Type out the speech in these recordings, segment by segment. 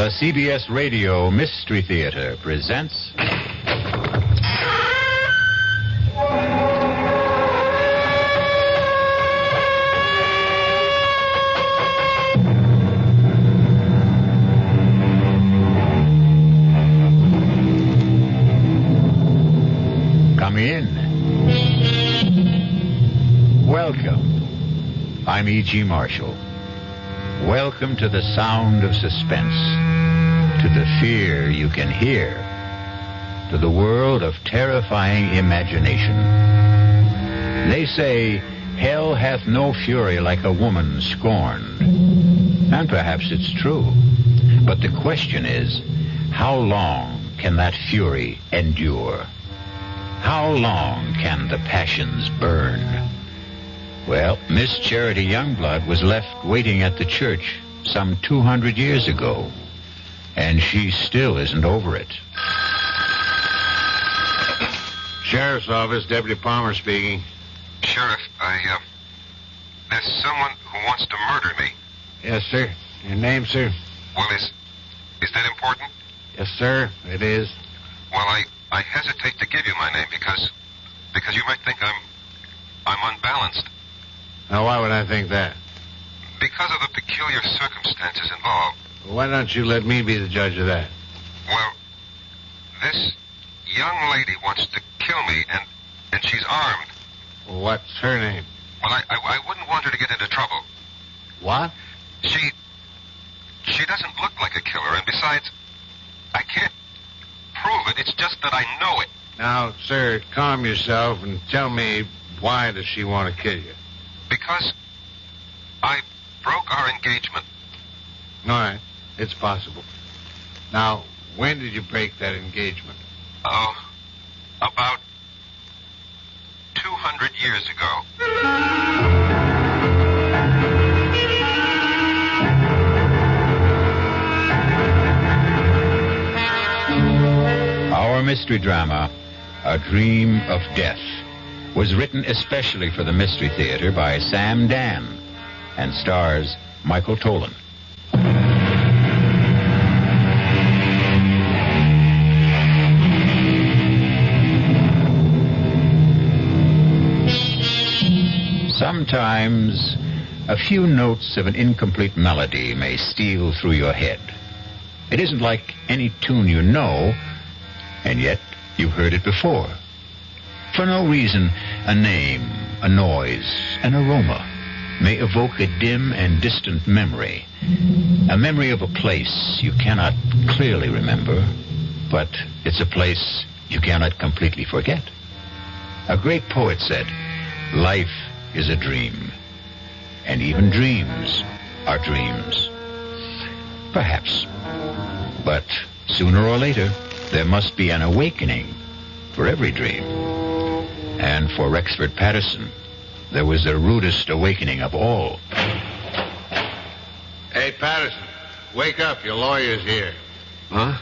The CBS Radio Mystery Theater presents... Come in. Welcome. I'm E.G. Marshall. Welcome to the sound of suspense, to the fear you can hear, to the world of terrifying imagination. They say, hell hath no fury like a woman scorned. And perhaps it's true. But the question is, how long can that fury endure? How long can the passions burn? Well, Miss Charity Youngblood was left waiting at the church some 200 years ago, and she still isn't over it. Sheriff's Office, Deputy Palmer speaking. Sheriff, there's someone who wants to murder me. Yes, sir. Your name, sir? Well, is that important? Yes, sir, it is. Well, I hesitate to give you my name because you might think I'm unbalanced. Now, why would I think that? Because of the peculiar circumstances involved. Why don't you let me be the judge of that? Well, this young lady wants to kill me, and she's armed. Well, what's her name? Well, I wouldn't want her to get into trouble. What? She doesn't look like a killer, and besides, I can't prove it. It's just that I know it. Now, sir, calm yourself and tell me, why does she want to kill you? Because I broke our engagement. All right, it's possible. Now, when did you break that engagement? Oh, about 200 years ago. Our mystery drama, A Dream of Death, was written especially for the Mystery Theater by Sam Dan and stars Michael Tolan. Sometimes a few notes of an incomplete melody may steal through your head. It isn't like any tune you know, and yet you've heard it before. For no reason, a name, a noise, an aroma may evoke a dim and distant memory. A memory of a place you cannot clearly remember, but it's a place you cannot completely forget. A great poet said, "Life is a dream, and even dreams are dreams." Perhaps. But sooner or later, there must be an awakening for every dream. And for Rexford Patterson, there was the rudest awakening of all. Hey, Patterson, wake up. Your lawyer's here. Huh?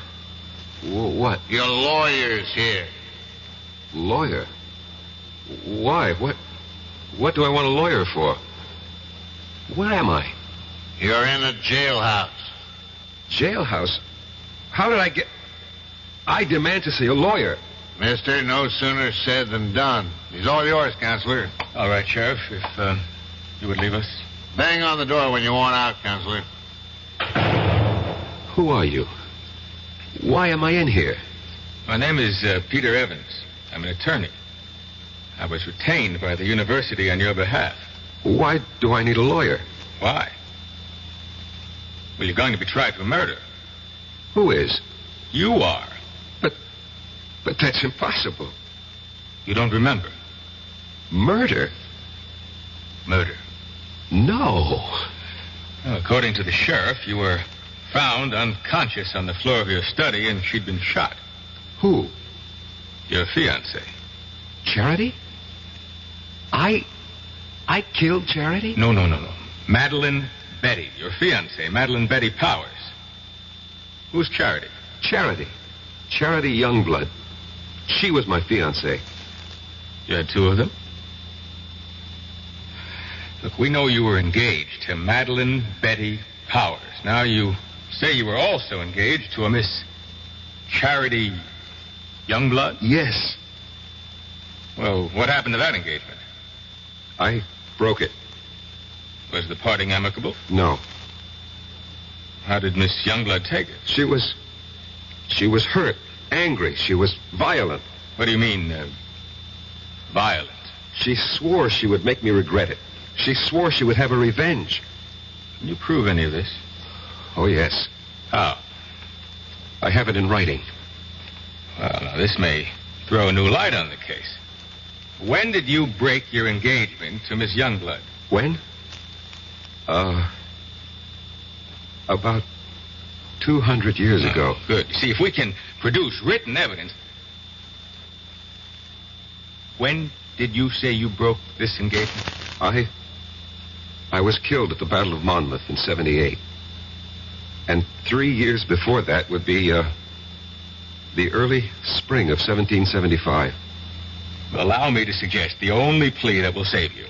What? Your lawyer's here. Lawyer? Why? What do I want a lawyer for? Where am I? You're in a jailhouse. Jailhouse? How did I get... I demand to see a lawyer. Mister, no sooner said than done. He's all yours, Counselor. All right, Sheriff, if you would leave us. Bang on the door when you want out, Counselor. Who are you? Why am I in here? My name is Peter Evans. I'm an attorney. I was retained by the university on your behalf. Why do I need a lawyer? Why? Well, you're going to be tried for murder. Who is? You are. But that's impossible. You don't remember? Murder? Murder. No. Well, according to the sheriff, you were found unconscious on the floor of your study, and she'd been shot. Who? Your fiancée. Charity? I killed Charity? No. Madeline Betty, your fiancée, Madeline Betty Powers. Who's Charity? Charity Youngblood. She was my fiancée. You had two of them? Look, we know you were engaged to Madeline Betty Powers. Now you say you were also engaged to a Miss Charity Youngblood? Yes. Well, what happened to that engagement? I broke it. Was the parting amicable? No. How did Miss Youngblood take it? She was hurt, angry. She was violent. What do you mean, violent? She swore she would make me regret it. She swore she would have a revenge. Can you prove any of this? Oh, yes. How? I have it in writing. Well, now, this may throw a new light on the case. When did you break your engagement to Miss Youngblood? When? About 200 years ago. Good. You see, if we can produce written evidence... When did you say you broke this engagement? I was killed at the Battle of Monmouth in 78. And 3 years before that would be, the early spring of 1775. Allow me to suggest the only plea that will save you.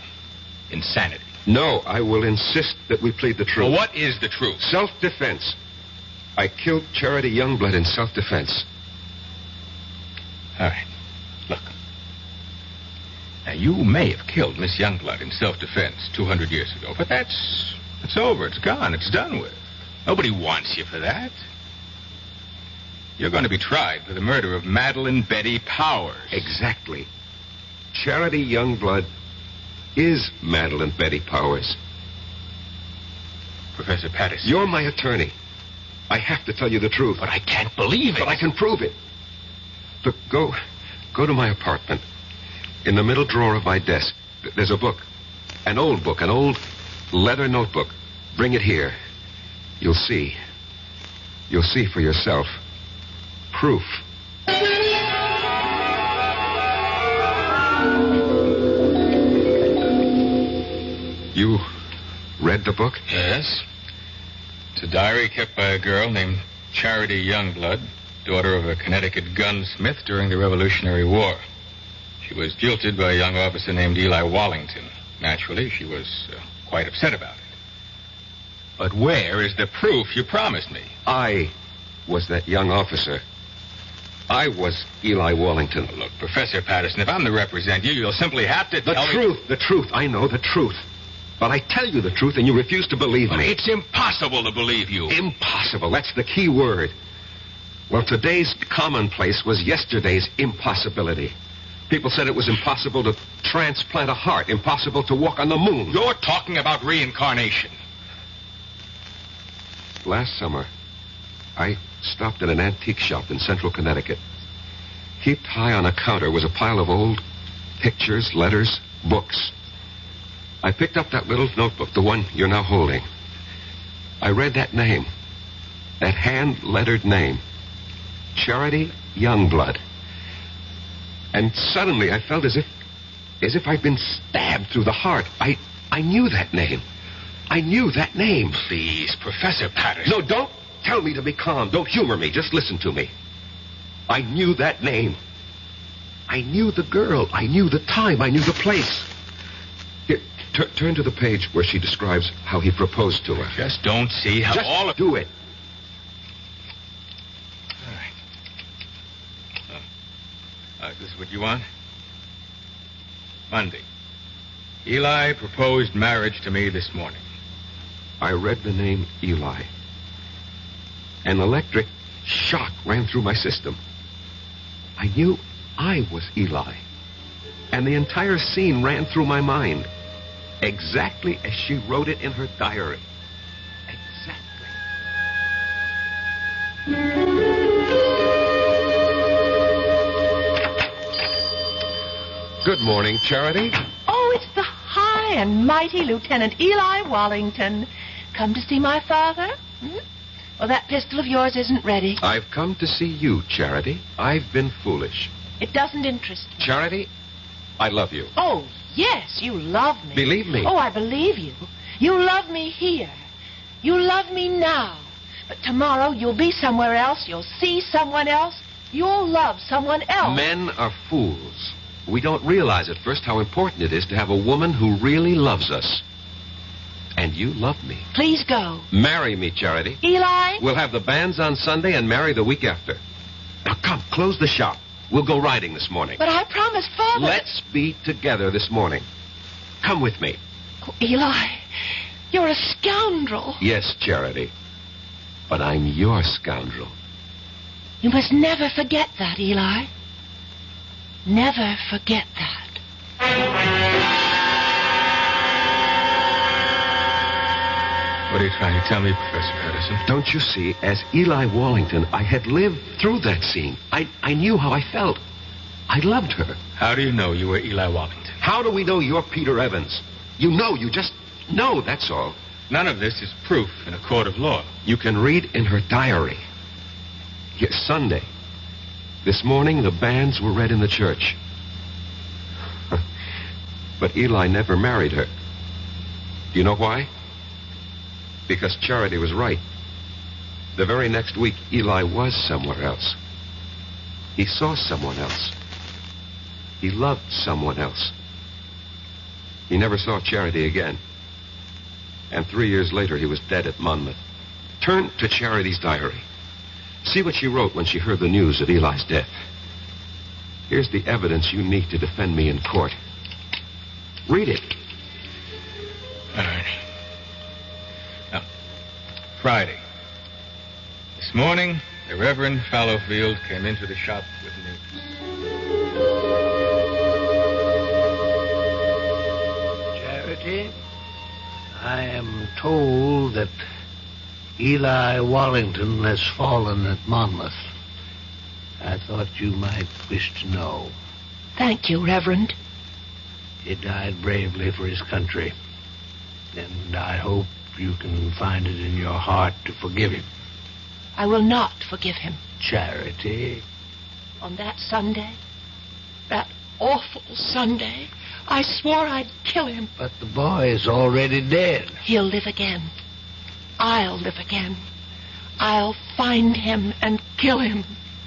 Insanity. No, I will insist that we plead the truth. Well, what is the truth? Self-defense. I killed Charity Youngblood in self-defense. All right. Look. Now, you may have killed Miss Youngblood in self-defense 200 years ago, but it's over. It's gone. It's done with. Nobody wants you for that. You're going to be tried for the murder of Madeline Betty Powers. Exactly. Charity Youngblood is Madeline Betty Powers. Professor Patterson. You're my attorney. I have to tell you the truth. But I can't believe it. But I can prove it. Look, go to my apartment. In the middle drawer of my desk, there's a book. An old book, an old leather notebook. Bring it here. You'll see. You'll see for yourself. Proof. You read the book? Yes. It's a diary kept by a girl named Charity Youngblood, daughter of a Connecticut gunsmith during the Revolutionary War. She was jilted by a young officer named Eli Wallington. Naturally, she was quite upset about it. But where is the proof you promised me? I was that young officer. I was Eli Wallington. Look, Professor Patterson, if I'm to represent you, you'll simply have to tell me... The truth. I know the truth. But I tell you the truth and you refuse to believe me. It's impossible to believe you. Impossible. That's the key word. Well, today's commonplace was yesterday's impossibility. People said it was impossible to transplant a heart, impossible to walk on the moon. You're talking about reincarnation. Last summer, I stopped at an antique shop in central Connecticut. Heaped high on a counter was a pile of old pictures, letters, books. I picked up that little notebook, the one you're now holding. I read that name, that hand-lettered name, Charity Youngblood. And suddenly I felt as if I'd been stabbed through the heart. I knew that name. I knew that name. Please, Professor Patterson. No, don't tell me to be calm. Don't humor me. Just listen to me. I knew that name. I knew the girl. I knew the time. I knew the place. Here, turn to the page where she describes how he proposed to her. Just don't see how Just all of... do it. All right. This is what you want? Monday. Eli proposed marriage to me this morning. I read the name Eli. An electric shock ran through my system. I knew I was Eli. And the entire scene ran through my mind. Exactly as she wrote it in her diary. Exactly. Good morning, Charity. Oh, it's the high and mighty Lieutenant Eli Wallington. Come to see my father? Well, that pistol of yours isn't ready. I've come to see you, Charity. I've been foolish. It doesn't interest me. Charity, I love you. Oh, yes, you love me. Believe me. Oh, I believe you. You love me here. You love me now. But tomorrow you'll be somewhere else. You'll see someone else. You'll love someone else. Men are fools. We don't realize at first how important it is to have a woman who really loves us. And you love me. Please go. Marry me, Charity. Eli? We'll have the banns on Sunday and marry the week after. Now, come, close the shop. We'll go riding this morning. But I promised Father... Let's be together this morning. Come with me. Oh, Eli, you're a scoundrel. Yes, Charity. But I'm your scoundrel. You must never forget that, Eli. Never forget that. What are you trying to tell me, Professor Patterson? Don't you see, as Eli Wallington, I had lived through that scene. I knew how I felt. I loved her. How do you know you were Eli Wallington? How do we know you're Peter Evans? You just know, that's all. None of this is proof in a court of law. You can read in her diary. Yes, Sunday. This morning, the banns were read in the church. But Eli never married her. Do you know why? Because Charity was right. The very next week, Eli was somewhere else. He saw someone else. He loved someone else. He never saw Charity again. And 3 years later, he was dead at Monmouth. Turn to Charity's diary. See what she wrote when she heard the news of Eli's death. Here's the evidence you need to defend me in court. Read it. All right. Now, Friday. This morning, the Reverend Fallowfield came into the shop with news. Charity, I am told that Eli Wallington has fallen at Monmouth. I thought you might wish to know. Thank you, Reverend. He died bravely for his country. And I hope you can find it in your heart to forgive him. I will not forgive him. Charity. On that Sunday, that awful Sunday, I swore I'd kill him. But the boy is already dead. He'll live again. I'll live again. I'll find him and kill him.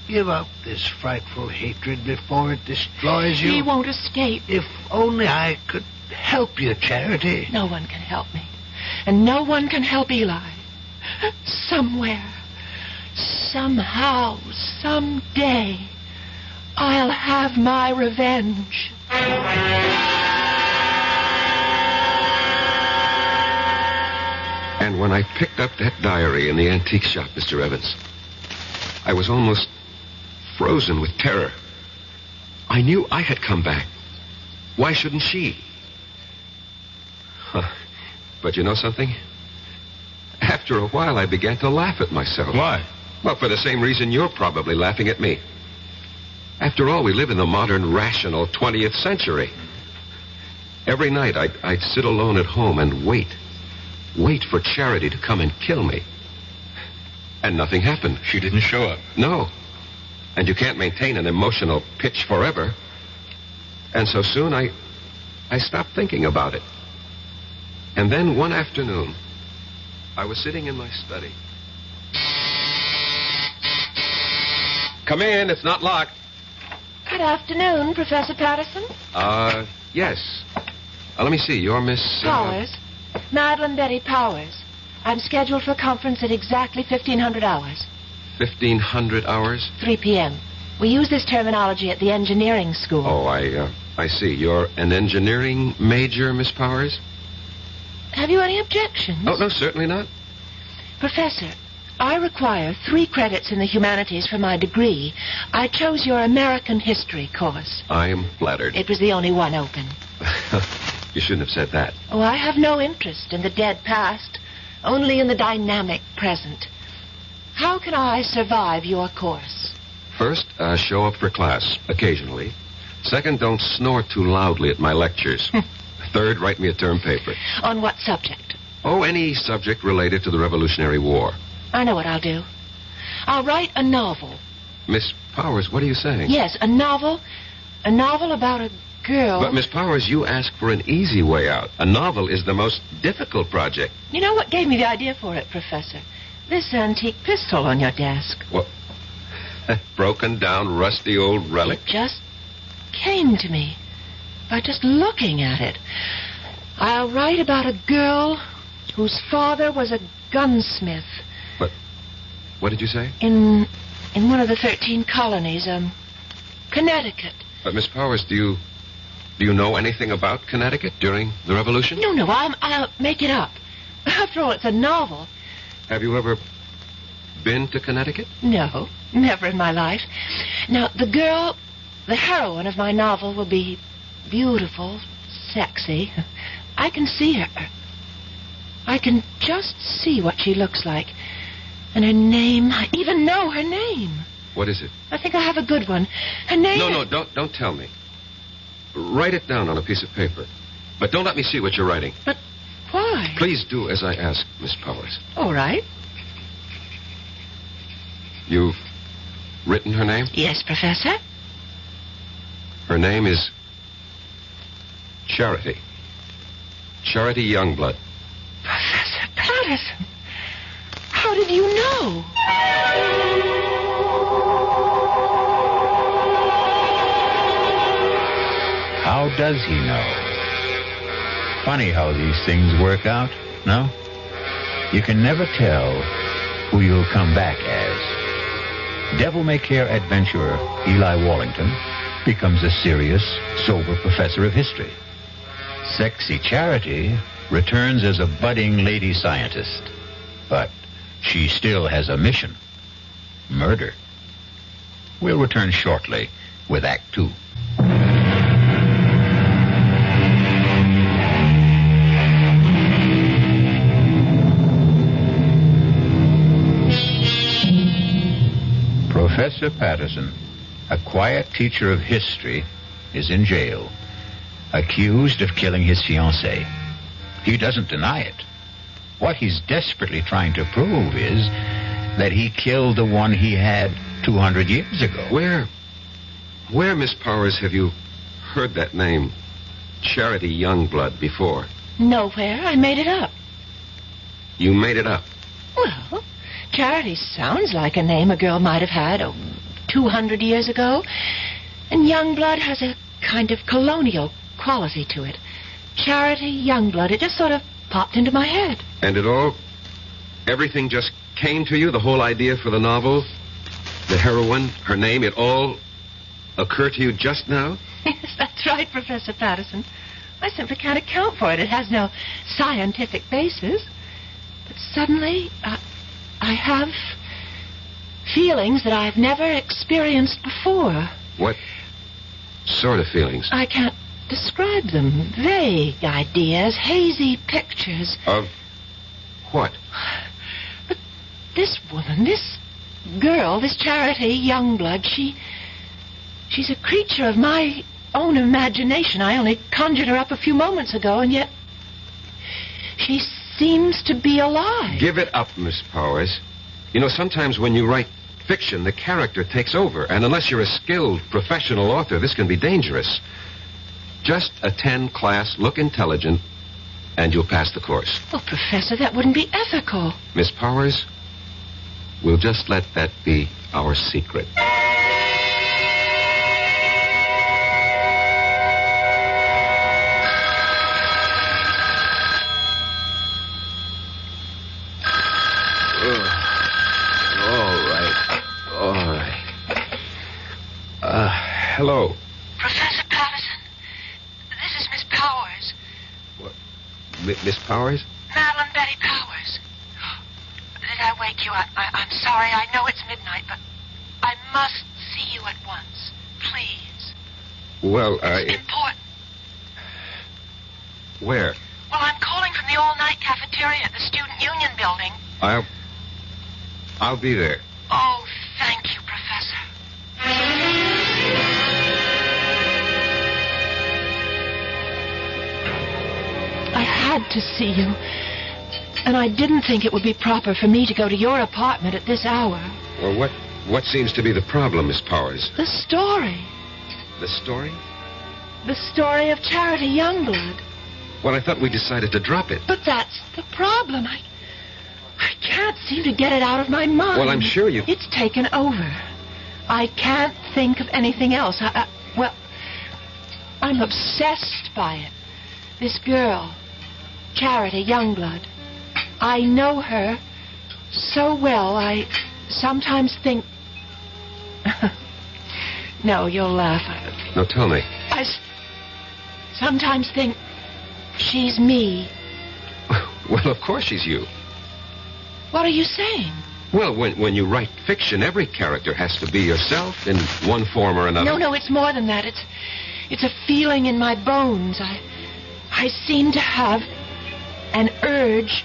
Give up this frightful hatred before it destroys you. He won't escape. If only I could help you, Charity. No one can help me. And no one can help Eli. Somewhere, somehow, someday, I'll have my revenge. And when I picked up that diary in the antique shop, Mr. Evans, I was almost frozen with terror. I knew I had come back. Why shouldn't she? But you know something? After a while, I began to laugh at myself. Why? Well, for the same reason you're probably laughing at me. After all, we live in the modern, rational 20th century. Every night, I'd sit alone at home and wait for Charity to come and kill me. And nothing happened. She didn't show up. No. And you can't maintain an emotional pitch forever. And so soon, I stopped thinking about it. And then one afternoon, I was sitting in my study. Come in, it's not locked. Good afternoon, Professor Patterson. Yes. Let me see, you're Miss... Powers. Madeline Betty Powers. I'm scheduled for a conference at exactly 1500 hours. 1500 hours? 3 p.m. We use this terminology at the engineering school. Oh, I see. You're an engineering major, Miss Powers? Have you any objections? Oh, no, certainly not. Professor, I require 3 credits in the humanities for my degree. I chose your American history course. I am flattered. It was the only one open. You shouldn't have said that. Oh, I have no interest in the dead past, only in the dynamic present. How can I survive your course? First, show up for class, occasionally. Second, don't snore too loudly at my lectures. Third, write me a term paper. On what subject? Oh, any subject related to the Revolutionary War. I know what I'll do. I'll write a novel. Miss Powers, what are you saying? Yes, a novel. A novel about a girl. But, Miss Powers, you ask for an easy way out. A novel is the most difficult project. You know what gave me the idea for it, Professor? This antique pistol on your desk. What? Broken down, rusty old relic? It just came to me by just looking at it. I'll write about a girl whose father was a gunsmith. What did you say? In one of the 13 colonies, Connecticut. But, Miss Powers, do you know anything about Connecticut during the Revolution? No, I'll make it up. After all, it's a novel. Have you ever been to Connecticut? No, never in my life. Now, the girl, the heroine of my novel, will be beautiful, sexy. I can see her. I can just see what she looks like. And her name, I even know her name. What is it? I think I have a good one. Her name... No, don't tell me. Write it down on a piece of paper. But don't let me see what you're writing. But why? Please do as I ask, Miss Powers. All right. You've written her name? Yes, Professor. Her name is Charity. Charity Youngblood. Professor Patterson, how did you know? How does he know? Funny how these things work out, no? You can never tell who you'll come back as. Devil-may-care adventurer Eli Wallington becomes a serious, sober professor of history. Sexy Charity returns as a budding lady scientist. But she still has a mission. Murder. We'll return shortly with Act 2. Professor Patterson, a quiet teacher of history, is in jail, accused of killing his fiancée. He doesn't deny it. What he's desperately trying to prove is that he killed the one he had 200 years ago. Where, Miss Powers, have you heard that name, Charity Youngblood, before? Nowhere. I made it up. You made it up? Well, Charity sounds like a name a girl might have had 200 years ago. And Youngblood has a kind of colonial quality to it. Charity Youngblood. It just sort of popped into my head. And everything just came to you? The whole idea for the novel? The heroine? Her name? It all occurred to you just now? Yes, that's right, Professor Patterson. I simply can't account for it. It has no scientific basis. But suddenly, I have feelings that I've never experienced before. What sort of feelings? I can't describe them. Vague ideas, hazy pictures. Of what? But this woman, this girl, this Charity Youngblood, she's a creature of my own imagination. I only conjured her up a few moments ago, and yet she seems to be alive. Give it up, Miss Powers. You know, sometimes when you write fiction, the character takes over, and unless you're a skilled professional author, this can be dangerous. Just attend class, look intelligent, and you'll pass the course. Oh, Professor, that wouldn't be ethical. Miss Powers, we'll just let that be our secret. Hello. Professor Patterson, this is Miss Powers. What? Miss Powers? Madeline Betty Powers. Did I wake you up? I'm sorry. I know it's midnight, but I must see you at once. Please. Well, It's important. Where? Well, I'm calling from the all-night cafeteria at the Student Union building. I'll be there. Oh, thank you, Professor. I had to see you. And I didn't think it would be proper for me to go to your apartment at this hour. Well, what seems to be the problem, Miss Powers? The story. The story? The story of Charity Youngblood. Well, I thought we decided to drop it. But that's the problem. I can't seem to get it out of my mind. Well, I'm sure you... It's taken over. I can't think of anything else. Well, I'm obsessed by it. This girl, Charity Youngblood. I know her so well, I sometimes think... No, you'll laugh. No, tell me. Sometimes think she's me. Well, of course she's you. What are you saying? Well, when you write fiction, every character has to be yourself in one form or another. No, it's more than that. It's a feeling in my bones. I seem to have an urge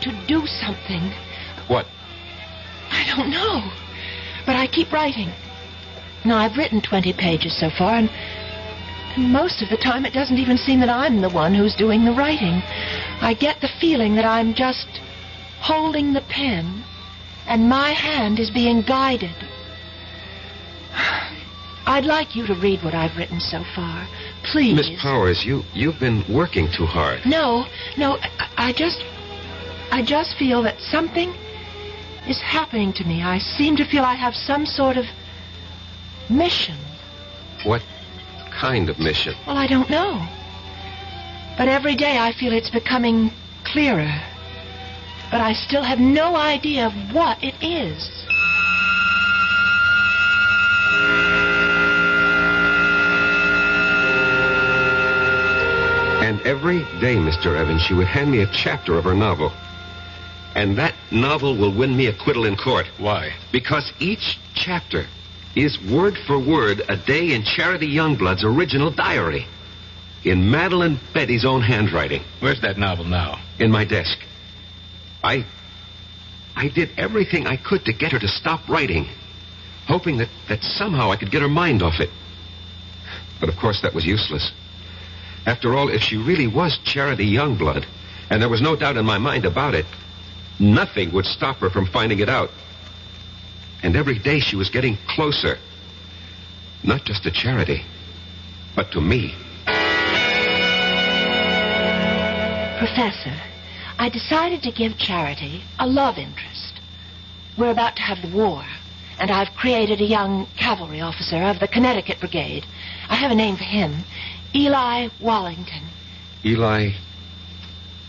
to do something. What? I don't know. But I keep writing. Now, I've written 20 pages so far, and most of the time it doesn't even seem that I'm the one who's doing the writing. I get the feeling that I'm just holding the pen, and my hand is being guided. I'd like you to read what I've written so far. Please. Miss Powers, you've been working too hard. No, I just feel that something is happening to me. I seem to feel I have some sort of mission. What kind of mission? Well, I don't know. But every day I feel it's becoming clearer. But I still have no idea of what it is. And every day, Mr. Evans, she would hand me a chapter of her novel. And that novel will win me acquittal in court. Why? Because each chapter is word for word a day in Charity Youngblood's original diary. In Madeline Betty's own handwriting. Where's that novel now? In my desk. I did everything I could to get her to stop writing, hoping that somehow I could get her mind off it. But of course that was useless. After all, if she really was Charity Youngblood, and there was no doubt in my mind about it, nothing would stop her from finding it out. And every day she was getting closer. Not just to Charity, but to me. Professor, I decided to give Charity a love interest. We're about to have the war, and I've created a young cavalry officer of the Connecticut Brigade. I have a name for him. Eli Wallington. Eli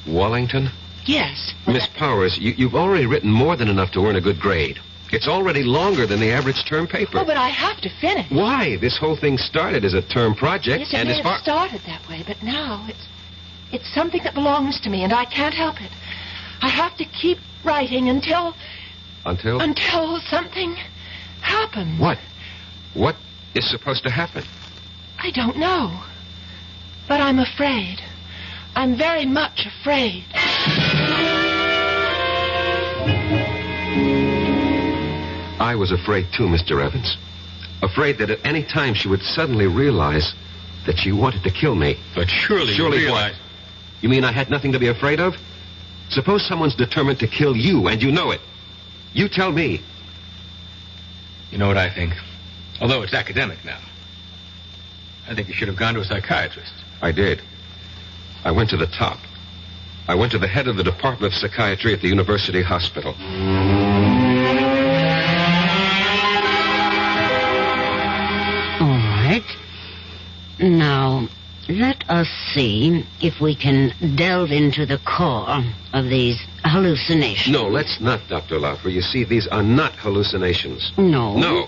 Wallington? Yes. Miss Powers, you've already written more than enough to earn a good grade. It's already longer than the average term paper. Oh, but I have to finish. Why? This whole thing started as a term project, Yes, it and may as far... have started that way, but now it's something that belongs to me, and I can't help it. I have to keep writing until... Until? Until something happens. What? What is supposed to happen? I don't know. But I'm afraid. I'm very much afraid. I was afraid too, Mr. Evans. Afraid that at any time she would suddenly realize that she wanted to kill me. But surely you realize... What? You mean I had nothing to be afraid of? Suppose someone's determined to kill you, and you know it. You tell me. You know what I think? Although it's academic now. I think you should have gone to a psychiatrist. I did. I went to the top. I went to the head of the Department of Psychiatry at the University Hospital. All right. Now, let us see if we can delve into the core of these hallucinations. No, let's not, Dr. Laufer. You see, these are not hallucinations. No? No.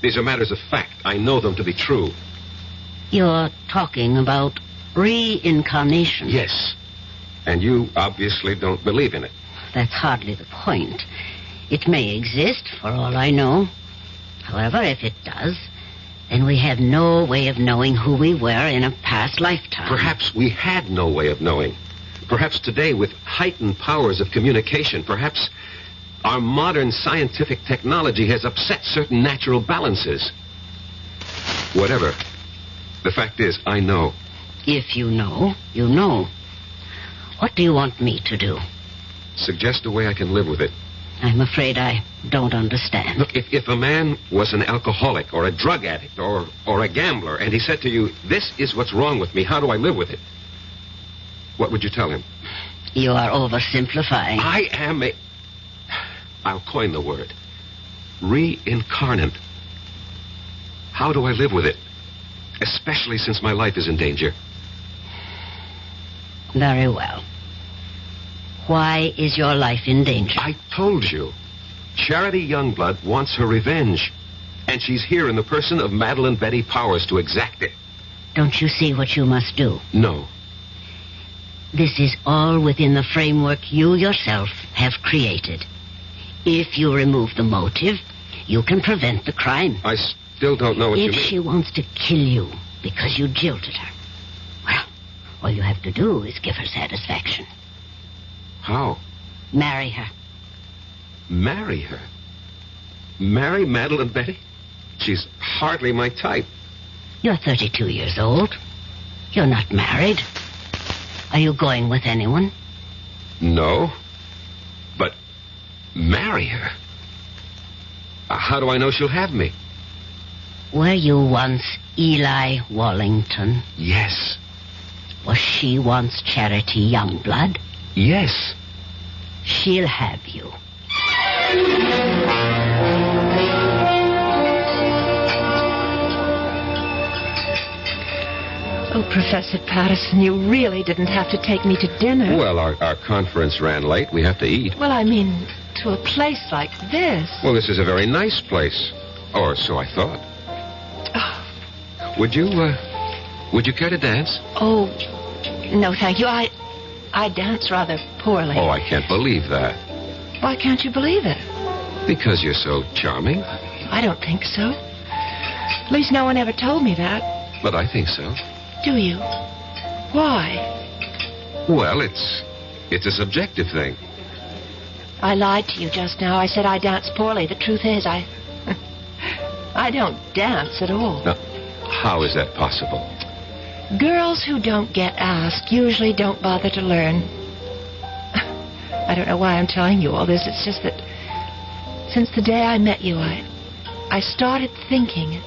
These are matters of fact. I know them to be true. You're talking about reincarnation. Yes. And you obviously don't believe in it. That's hardly the point. It may exist, for all I know. However, if it does, then we have no way of knowing who we were in a past lifetime. Perhaps we had no way of knowing. Perhaps today, with heightened powers of communication, perhaps our modern scientific technology has upset certain natural balances. Whatever. The fact is, I know. If you know, you know. What do you want me to do? Suggest a way I can live with it. I'm afraid I don't understand. Look, if a man was an alcoholic or a drug addict or a gambler, and he said to you, this is what's wrong with me, how do I live with it? What would you tell him? You are oversimplifying. I am I'll coin the word. Reincarnate. How do I live with it? Especially since my life is in danger. Very well. Why is your life in danger? I told you. Charity Youngblood wants her revenge. And she's here in the person of Madeline Betty Powers to exact it. Don't you see what you must do? No. This is all within the framework you yourself have created. If you remove the motive, you can prevent the crime. I still don't know what you If mean. she wants to kill you because you jilted her, well, all you have to do is give her satisfaction. How? Marry her. Marry her? Marry Madeline Betty? She's hardly my type. You're 32 years old. You're not married. Are you going with anyone? No. But marry her? How do I know she'll have me? Were you once Eli Wallington? Yes. Was she once Charity Youngblood? Yes. She'll have you. Oh, Professor Patterson, you really didn't have to take me to dinner. Well, our conference ran late. We have to eat. Well, I mean, to a place like this. Well, this is a very nice place. Or so I thought. Oh, Would you care to dance? oh, no, thank you. I dance rather poorly. Oh, I can't believe that. Why can't you believe it? Because you're so charming. I don't think so. At least no one ever told me that. But I think so. Do you? Why? Well, it's a subjective thing. I lied to you just now. I said I dance poorly. The truth is, I don't dance at all. Now, how is that possible? Girls who don't get asked usually don't bother to learn. I don't know why I'm telling you all this. It's just that since the day I met you, I started thinking.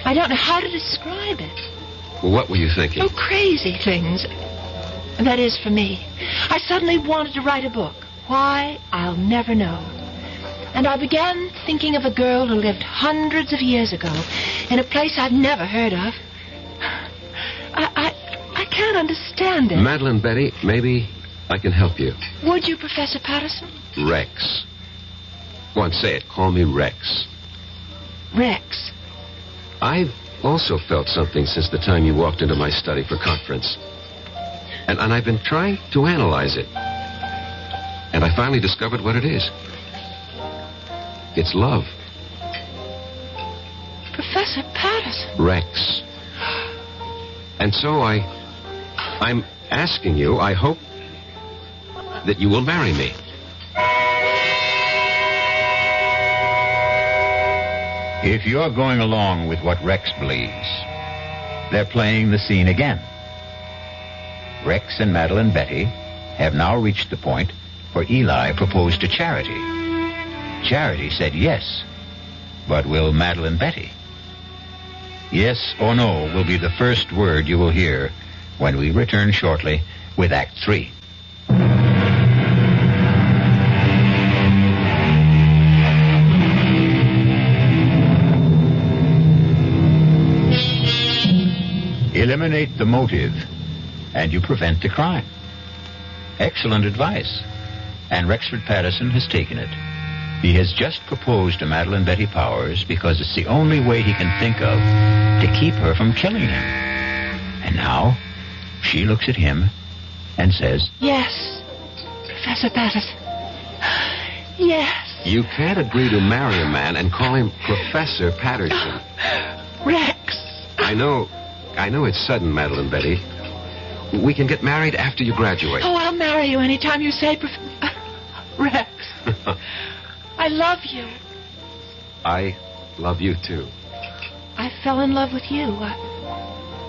I don't know how to describe it. Well, what were you thinking? Oh, crazy things. That is, for me. I suddenly wanted to write a book. Why, I'll never know. And I began thinking of a girl who lived hundreds of years ago in a place I've never heard of. I can't understand it. Madeline Betty, maybe I can help you. Would you, Professor Patterson? Rex. Go on, say it. Call me Rex. Rex. I've also felt something since the time you walked into my study for conference. And I've been trying to analyze it. And I finally discovered what it is. It's love. Professor Patterson. Rex. And so I'm asking you, I hope that you will marry me. If you're going along with what Rex believes, they're playing the scene again. Rex and Madeline Betty have now reached the point where Eli proposed to Charity. Charity said yes, but will Madeline Betty? Yes or no will be the first word you will hear when we return shortly with Act 3. Eliminate the motive, and you prevent the crime. Excellent advice. And Rexford Patterson has taken it. He has just proposed to Madeline Betty Powers because it's the only way he can think of to keep her from killing him. And now, she looks at him and says, Yes, Professor Patterson. Yes. You can't agree to marry a man and call him Professor Patterson. Rex. I know it's sudden, Madeline Betty. We can get married after you graduate. Oh, I'll marry you anytime you say, Rex. I love you. I love you, too. I fell in love with you.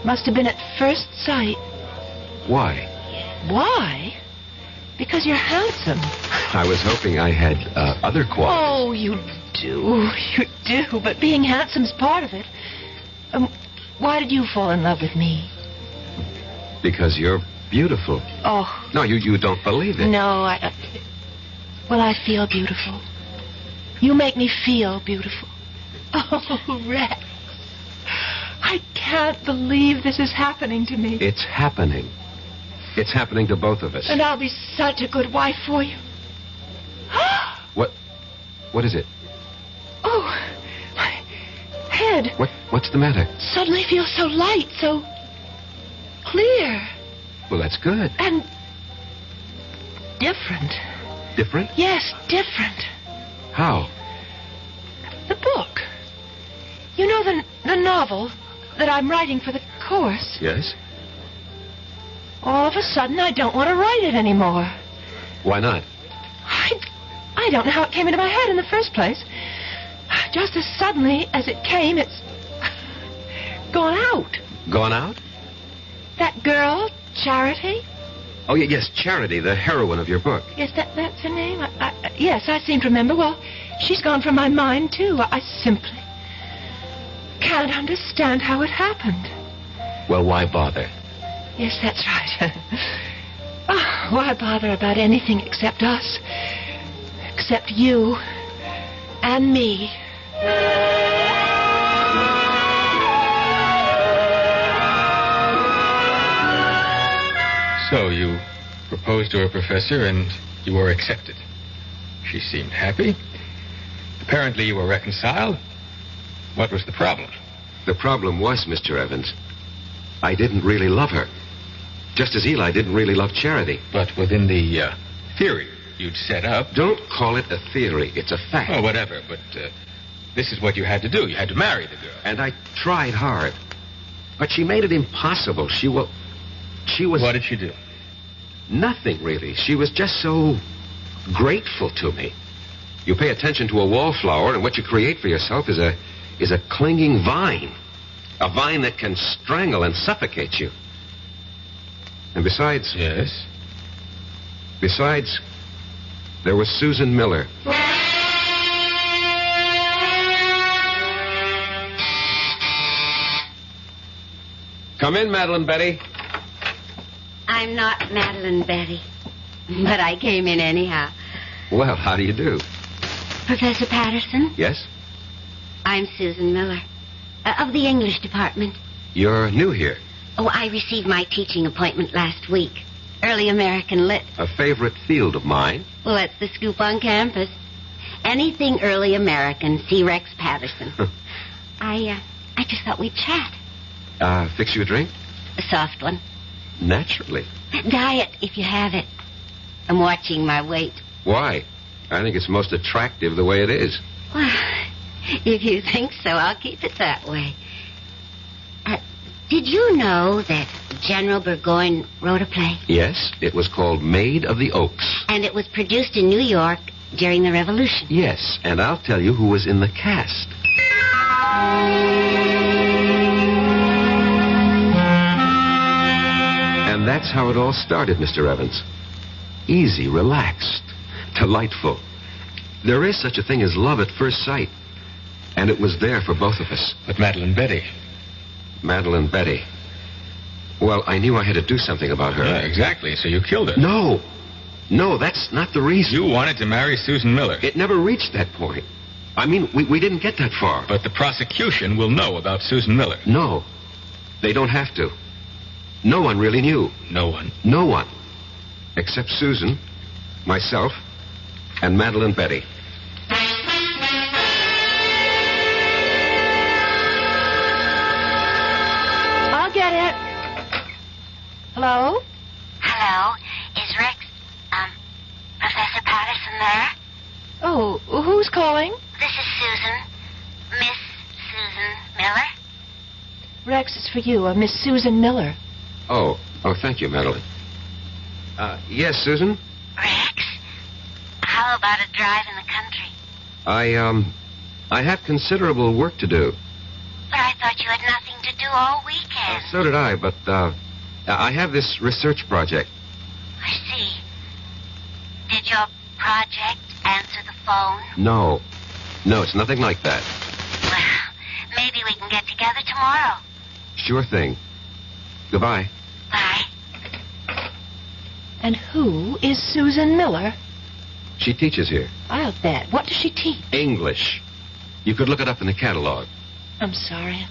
Must have been at first sight. Why? Why? Because you're handsome. I was hoping I had other qualities. Oh, you do. You do. But being handsome's part of it. Why did you fall in love with me? Because you're beautiful. Oh. No, you don't believe it. No, well, I feel beautiful. You make me feel beautiful. Oh, Rex. I can't believe this is happening to me. It's happening. It's happening to both of us. And I'll be such a good wife for you. What is it? Oh, my head What's the matter? suddenly feels so light, so clear, Well, that's good. and different. Different? Yes, different. How? The book. You know the novel that I'm writing for the course? Yes? All of a sudden, I don't want to write it anymore. Why not? I don't know how it came into my head in the first place. Just as suddenly as it came, it's gone out. Gone out? That girl, Charity? Oh, yes, Charity, the heroine of your book. Yes, that's her name? Yes, I seem to remember. Well, she's gone from my mind, too. I simply can't understand how it happened. Well, why bother? Yes, that's right. Oh, why bother about anything except us? Except you and me. So you proposed to a professor and you were accepted. She seemed happy. Apparently you were reconciled. What was the problem? The problem was, Mr. Evans, I didn't really love her. Just as Eli didn't really love Charity. But within the theory you'd set up... Don't call it a theory. It's a fact. Oh, whatever, but this is what you had to do. You had to marry the girl. And I tried hard. But she made it impossible. She was... What did she do? Nothing, really. She was just so grateful to me. You pay attention to a wallflower, and what you create for yourself is a clinging vine. A vine that can strangle and suffocate you. And besides... Yes? Besides, there was Susan Miller. Come in, Madeline Betty. I'm not Madeline Betty, but I came in anyhow. Well, how do you do? Professor Patterson? Yes? I'm Susan Miller, of the English department. You're new here. Oh, I received my teaching appointment last week. Early American Lit. A favorite field of mine. Well, that's the scoop on campus. Anything early American, see Rex Patterson. I just thought we'd chat. Fix you a drink? A soft one. Naturally. Diet, if you have it. I'm watching my weight. Why? I think it's most attractive the way it is. Well, if you think so, I'll keep it that way. Did you know that General Burgoyne wrote a play? Yes, it was called Maid of the Oaks. And it was produced in New York during the Revolution. Yes, and I'll tell you who was in the cast. And that's how it all started, Mr. Evans. Easy, relaxed, delightful. There is such a thing as love at first sight. And it was there for both of us. But Madeline Betty... Madeline Betty. Well, I knew I had to do something about her. Yeah, exactly. So you killed her. No. No, that's not the reason. You wanted to marry Susan Miller. It never reached that point. I mean, we didn't get that far. But the prosecution will know about Susan Miller. No. They don't have to. No one really knew. No one? No one. Except Susan, myself, and Madeline Betty. Get it. Hello? Hello? Is Rex, Professor Patterson there? Oh, who's calling? This is Susan. Miss Susan Miller. Rex is for you, Miss Susan Miller. Oh, thank you, Madeline. Yes, Susan? Rex, how about a drive in the country? I have considerable work to do. But I thought you had nothing to do all weekend. So did I, but, I have this research project. I see. Did your project answer the phone? No. No, it's nothing like that. Well, maybe we can get together tomorrow. Sure thing. Goodbye. Bye. And who is Susan Miller? She teaches here. I'll bet. What does she teach? English. You could look it up in the catalog. I'm sorry.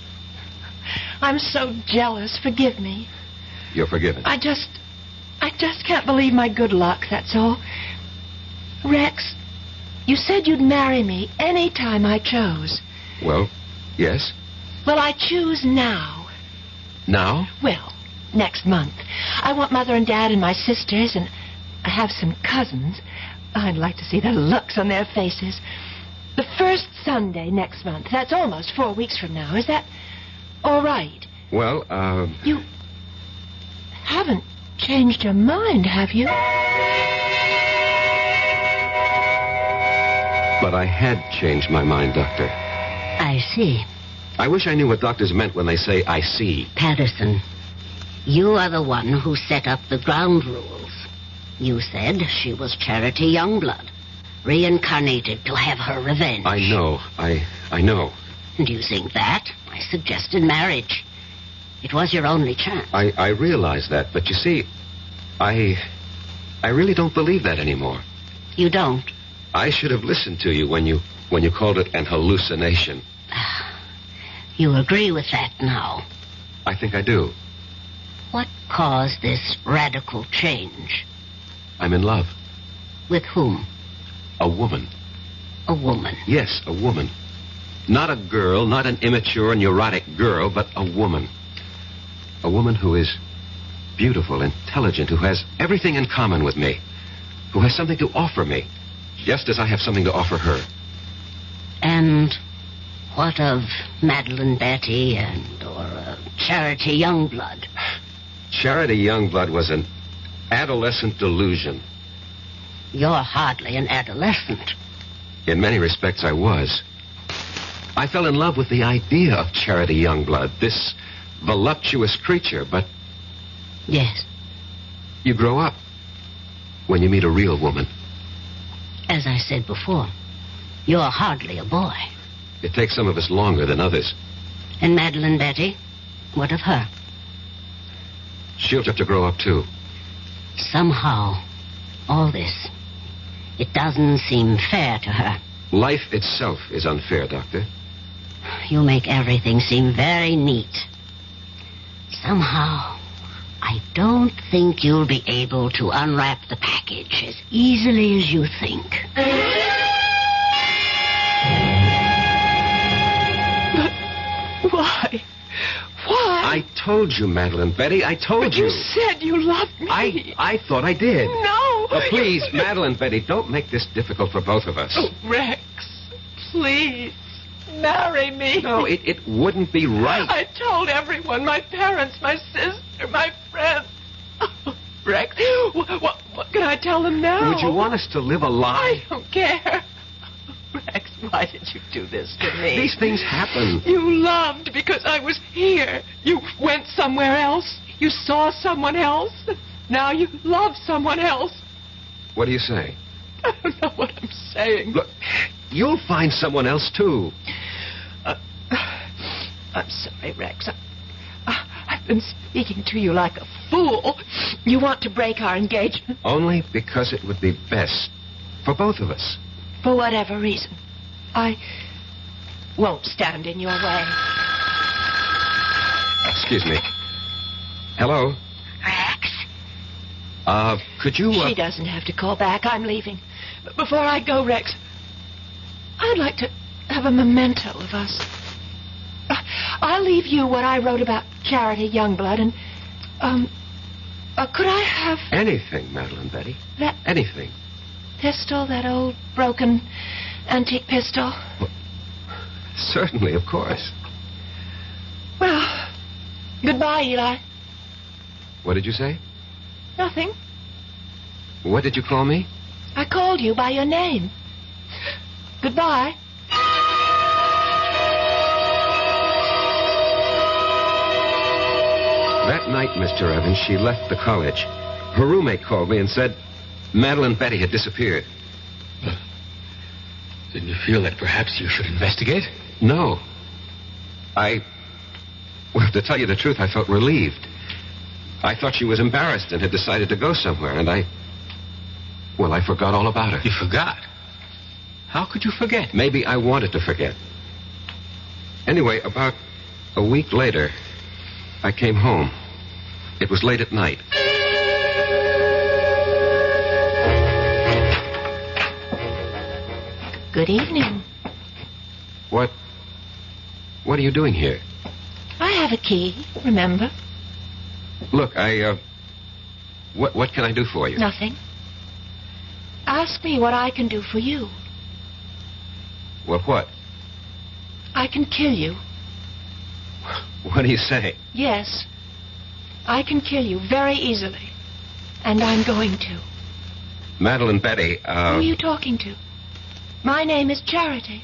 I'm so jealous. Forgive me. You're forgiven. I I just can't believe my good luck, that's all. Rex, you said you'd marry me any time I chose. Well, yes. Well, I choose now. Now? Well, next month. I want Mother and Dad and my sisters, and I have some cousins. I'd like to see the looks on their faces. The first Sunday next month. That's almost 4 weeks from now. Is that all right? Well, You haven't changed your mind, have you? But I had changed my mind, Doctor. I see. I wish I knew what doctors meant when they say, I see. Patterson, you are the one who set up the ground rules. You said she was Charity Youngblood, reincarnated to have her revenge. I know. I know. And using that, I suggested marriage. It was your only chance. I realize that, but you see, I really don't believe that anymore. You don't? I should have listened to you when you called it an hallucination. You agree with that now? I think I do. What caused this radical change? I'm in love. With whom? A woman. A woman? Yes, a woman. Not a girl, not an immature, neurotic girl, but a woman. A woman who is beautiful, intelligent, who has everything in common with me, who has something to offer me, just as I have something to offer her. And what of Madeline Betty or Charity Youngblood? Charity Youngblood was an adolescent delusion. You're hardly an adolescent. In many respects, I was. I fell in love with the idea of Charity Youngblood, this voluptuous creature, but... Yes. You grow up when you meet a real woman. As I said before, you're hardly a boy. It takes some of us longer than others. And Madeline Betty? What of her? She'll have to grow up, too. Somehow, all this, it doesn't seem fair to her. Life itself is unfair, Doctor. You make everything seem very neat. Somehow, I don't think you'll be able to unwrap the package as easily as you think. But why? Why? I told you, Madeline Betty. I told But you. you said you loved me. I thought I did. No. Oh, please, Madeline Betty, don't make this difficult for both of us. Oh, Rex, please, marry me. No, it wouldn't be right. I told everyone, my parents, my sister, my friends. Oh, Rex, what can I tell them now? Would you want us to live a lie? I don't care. Rex, why did you do this to me? These things happen. You loved because I was here. You went somewhere else. You saw someone else. Now you love someone else. What do you say? I don't know what I'm saying. Look, you'll find someone else, too. I'm sorry, Rex. I've been speaking to you like a fool. You want to break our engagement? Only because it would be best for both of us. For whatever reason. I won't stand in your way. Excuse me. Hello? Rex? Could you... She doesn't have to call back. I'm leaving. But before I go, Rex, I'd like to have a memento of us. I'll leave you what I wrote about Charity Youngblood, and, could I have... Anything, Madeline Betty. That Anything. pistol, that old broken antique pistol? Well, certainly, of course. Well, goodbye, Eli. What did you say? Nothing. What did you call me? I called you by your name. Goodbye. That night, Mr. Evans, she left the college. Her roommate called me and said Madeline Betty had disappeared. Didn't you feel that perhaps you should investigate? No. Well, to tell you the truth, I felt relieved. I thought she was embarrassed and had decided to go somewhere, and I forgot all about her. You forgot? How could you forget? Maybe I wanted to forget. Anyway, about a week later, I came home. It was late at night. Good evening. What are you doing here? I have a key, remember? Look, what can I do for you? Nothing. Ask me what I can do for you. Well, what? I can kill you. What do you say? Yes. I can kill you very easily. And I'm going to. Madeline Betty, Who are you talking to? My name is Charity.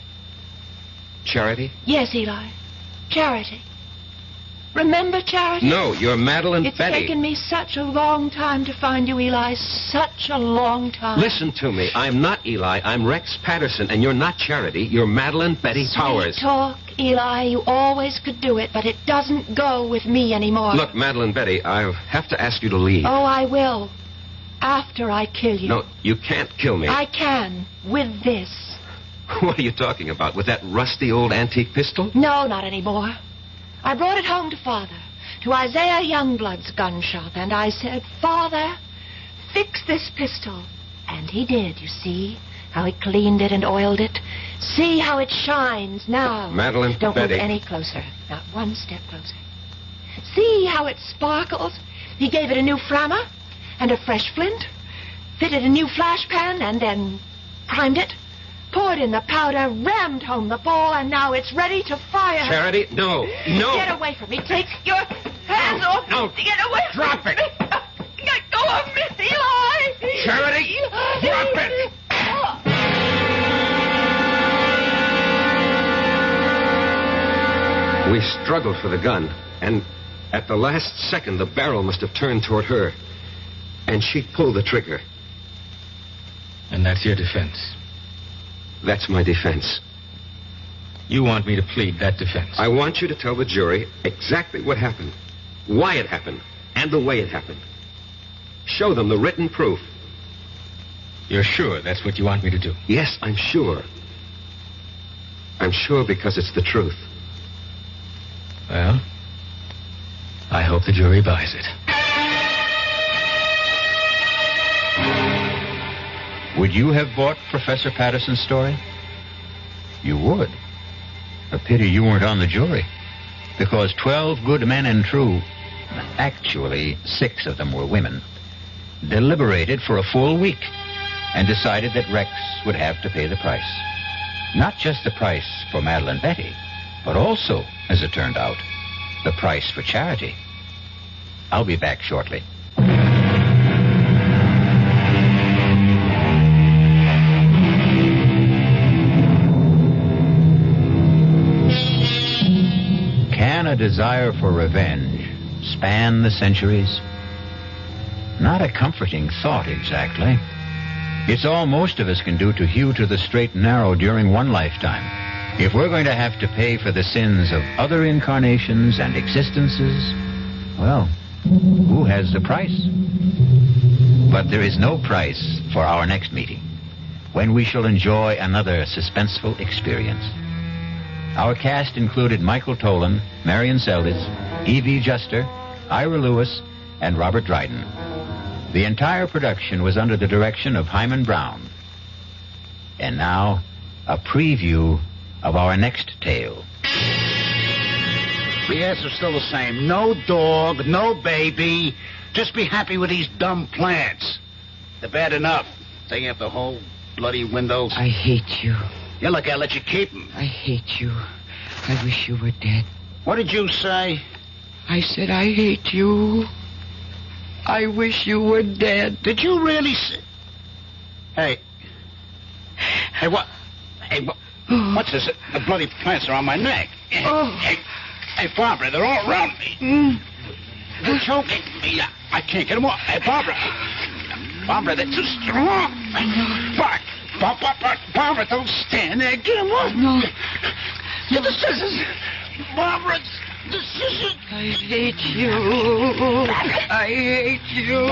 Charity? Yes, Eli. Charity. Remember Charity? No, you're Madeline It's Betty. taken me such a long time to find you, Eli. Such a long time. Listen to me. I'm not Eli. I'm Rex Patterson, and you're not Charity. You're Madeline Betty Powers. Sweet talk, Eli. You always could do it, but it doesn't go with me anymore. Look, Madeline Betty, I'll have to ask you to leave. Oh, I will. After I kill you. No, you can't kill me. I can. With this. What are you talking about? With that rusty old antique pistol? No, not anymore. I brought it home to Father, to Isaiah Youngblood's gun shop, and I said, Father, fix this pistol. And he did, you see, how he cleaned it and oiled it. See how it shines now. Madeline Don't Betty. move any closer. Not one step closer. See how it sparkles. He gave it a new flammer and a fresh flint, fitted a new flash pan, and then primed it. Poured in the powder, rammed home the ball, and now it's ready to fire. Charity? No. No. Get away from me. Take your hands off. No. Get away from Drop me. it. Let go of me, Eli. Charity, drop it. We struggled for the gun, and at the last second, the barrel must have turned toward her. And she pulled the trigger. And that's your defense. That's my defense. You want me to plead that defense? I want you to tell the jury exactly what happened, why it happened, and the way it happened. Show them the written proof. You're sure that's what you want me to do? Yes, I'm sure. I'm sure because it's the truth. Well, I hope the jury buys it. Would you have bought Professor Patterson's story? You would. A pity you weren't on the jury. Because 12 good men and true, actually 6 of them were women, deliberated for a full week and decided that Rex would have to pay the price. Not just the price for Madeline Betty, but also, as it turned out, the price for Charity. I'll be back shortly. Can a desire for revenge span the centuries? Not a comforting thought, exactly. It's all most of us can do to hew to the straight and narrow during one lifetime. If we're going to have to pay for the sins of other incarnations and existences, well, who has the price? But there is no price for our next meeting, when we shall enjoy another suspenseful experience. Our cast included Michael Tolan, Marion Seldes, E.V. Juster, Ira Lewis, and Robert Dryden. The entire production was under the direction of Hyman Brown. And now, a preview of our next tale. The answer's still the same. No dog, no baby. Just be happy with these dumb plants. They're bad enough. Taking up the whole bloody windows. I hate you. Yeah, look, I'll let you keep them. I hate you. I wish you were dead. What did you say? I said I hate you. I wish you were dead. Did you really say... Hey, what? Hey, what's this? The bloody plants are on my neck. Hey, Barbara, they're all around me. They're choking me. I can't get them off. Hey, Barbara, they're too strong. Barbara, don't stand there. Get them off. No. Get the scissors. Barbara, the scissors. I hate you. I hate you.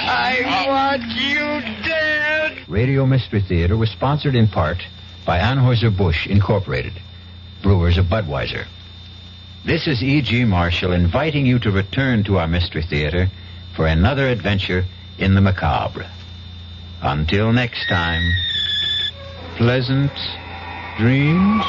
I want you dead. Radio Mystery Theater was sponsored in part by Anheuser-Busch Incorporated, brewers of Budweiser. This is E.G. Marshall inviting you to return to our Mystery Theater for another adventure in the macabre. Until next time, Pleasant dreams.